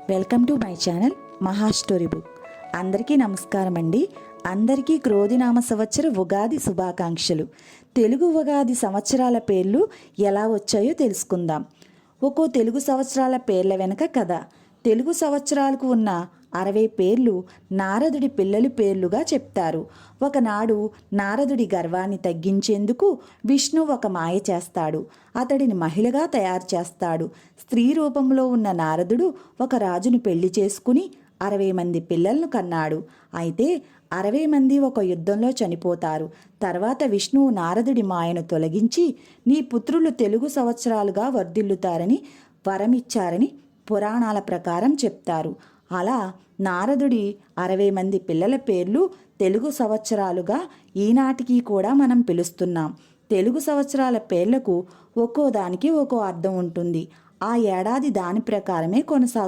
Welcome to my channel మహా story book. అందరికీ నమస్కారం అండి. అందరికీ క్రోధినామ సంవత్సర ఉగాది శుభాకాంక్షలు. తెలుగు ఉగాది సంవత్సరాల పేర్లు ఎలా వచ్చాయో తెలుసుకుందాం. ఒక్కో తెలుగు సంవత్సరాల పేర్ల వెనుక కథ. తెలుగు సంవత్సరాలకు ఉన్న 60 పేర్లు నారదుడి పిల్లల పేర్లుగా చెప్తారు. ఒకనాడు నారదుడి గర్వాన్ని తగ్గించేందుకు విష్ణు ఒక మాయ చేస్తాడు. అతడిని మహిళగా తయారు చేస్తాడు. స్త్రీ రూపంలో ఉన్న నారదుడు ఒక రాజును పెళ్లి చేసుకుని 60 మంది పిల్లలను కన్నాడు. అయితే 60 మంది ఒక యుద్ధంలో చనిపోతారు. తర్వాత విష్ణువు నారదుడి మాయను తొలగించి నీ పుత్రులు తెలుగు సంవత్సరాలుగా వర్ధిల్లుతారని వరమిచ్చారని పురాణాల ప్రకారం చెప్తారు. అలా నారదుడి 60 మంది పిల్లల పేర్లు తెలుగు సంవత్సరాలుగా ఈనాటికి కూడా మనం పిలుస్తున్నాం. తెలుగు సంవత్సరాల పేర్లకు ఒక్కో దానికి ఒక్కో అర్థం ఉంటుంది. ఆ ఏడాది దాని ప్రకారమే కొనసాగుతుంది.